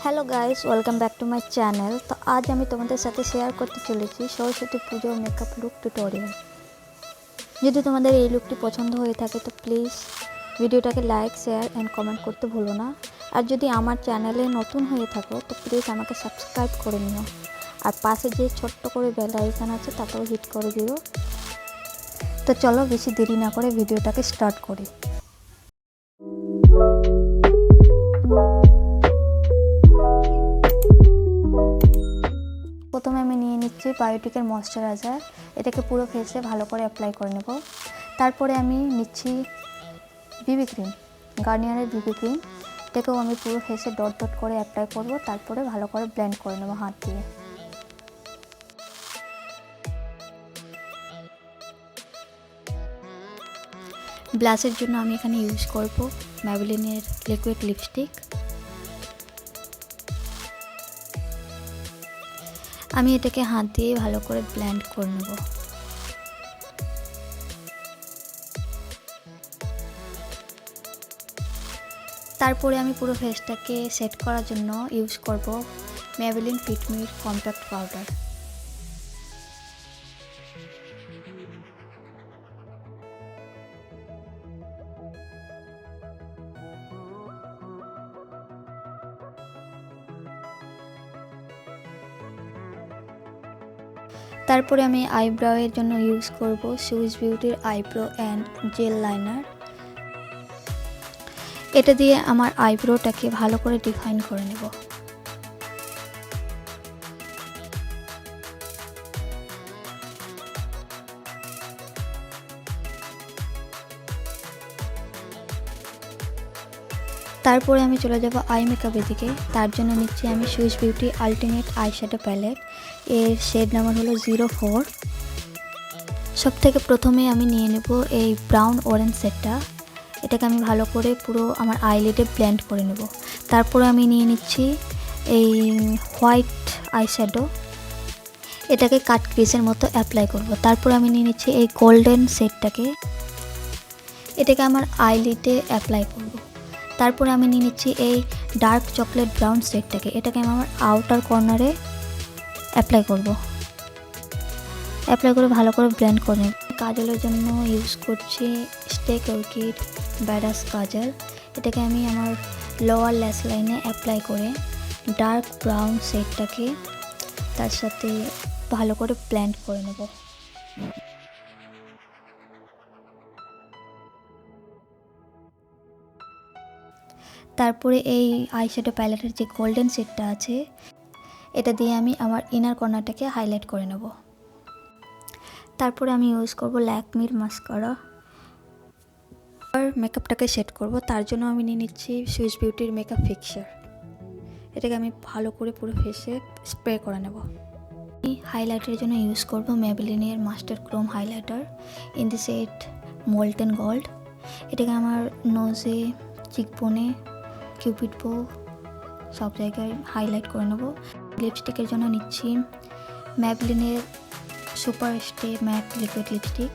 Hello guys, welcome back to my channel. तो आज আমি তোমাদের সাথে শেয়ার করতে চলেছি সরস্বতী পুজো মেকআপ লুক টিউটোরিয়াল। যদি তোমাদের এই লুকটি পছন্দ হয়ে থাকে তো প্লিজ ভিডিওটাকে লাইক শেয়ার এন্ড কমেন্ট করতে ভুলো না। আর যদি আমার চ্যানেলে নতুন হয়ে থাকো তো প্লিজ আমাকে সাবস্ক্রাইব করে নিও, আর পাশে যে ছোট্ট করে বেল আইকন আছে তাতেও হিট করে দিও। তো চলো বেশি দেরি না করে ভিডিওটাকে স্টার্ট করি। প্রথমে আমি নিয়ে নিচ্ছি বায়োটিকের ময়শ্চারাইজার। এটাকে পুরো ফেসে ভালো করে অ্যাপ্লাই করে নেব। তারপরে আমি নিচ্ছি বিবি ক্রিম, গার্নিয়ারের বিবি ক্রিম। এটাকেও আমি পুরো ফেসে ডট ডট করে অ্যাপ্লাই করব। তারপরে ভালো করে ব্লেন্ড করে নেব হাত দিয়ে। ব্লাশের জন্য আমি এখানে ইউজ করব ম্যাবলিনের লিকুইড লিপস্টিক। আমি এটাকে হাত দিয়ে ভালো করে ব্লেন্ড করে নেব। তারপরে আমি পুরো ফেসটাকে সেট করার জন্য ইউজ করব Maybelline fit me compact powder. তারপরে আমি আইব্রোয়ের জন্য ইউজ করব সুইস বিউটির আইব্রো অ্যান্ড জেল লাইনার। এটা দিয়ে আমার আইব্রোটাকে ভালো করে ডিফাইন করে নেব। তারপরে আমি চলে যাব আই মেকআপের দিকে। তার জন্য নিচ্ছি আমি Swiss beauty ultimate eye shadow palette. এর শেড নাম্বার হলো 04। সবথেকে প্রথমে আমি নিয়ে নেব এই ব্রাউন অরেঞ্জ শেডটা। এটাকে আমি ভালো করে পুরো আমার আইলিডে ব্লেন্ড করে নেব। তারপরে আমি নিয়ে নিচ্ছি এই হোয়াইট আই শ্যাডো। এটাকে কাট ক্রিজের মতো অ্যাপ্লাই করব। তারপরে আমি নিয়ে নিচ্ছি এই গোল্ডেন শেডটাকে। এটাকে আমার আইলিডে অ্যাপ্লাই করব। তারপরে আমি নিয়ে নিচ্ছি এই ডার্ক চকলেট ব্রাউন শেডটাকে। এটাকে আমি আমার আউটার কর্নারে অ্যাপ্লাই করব। অ্যাপ্লাই করে ভালো করে ব্লেন্ড করে নেব। কাজলের জন্য ইউজ করছি স্টেক অর্কিড ব্যাডাস কাজল। এটাকে আমি আমার লোয়ার ল্যাশ লাইনে অ্যাপ্লাই করে ডার্ক ব্রাউন শেডটাকে তার সাথে ভালো করে ব্লেন্ড করে নেব। তারপরে এই আইশ্যাডো প্যালেটের যে গোল্ডেন শেডটা আছে এটা দিয়ে আমি আমার ইনার কর্নারটাকে হাইলাইট করে নেব। তারপরে আমি ইউজ করব ল্যাকমির মাস্কারা। আর মেকআপটাকে সেট করব। তার জন্য আমি নিয়ে নিচ্ছি সুইস বিউটির মেকআপ ফিক্সার। এটাকে আমি ভালো করে পুরো ফেসে স্প্রে করে নেব। এই হাইলাইটারের জন্য ইউজ করব ম্যাবলিনের master chrome highlighter in the shade molten gold. এটাকে আমার নোজে, চিকবোনে, কিউপিড বো সব জায়গায় হাইলাইট করে নেব। লিপস্টিকের জন্য নিচ্ছি ম্যাবলিনের super stay matte liquid lipstick.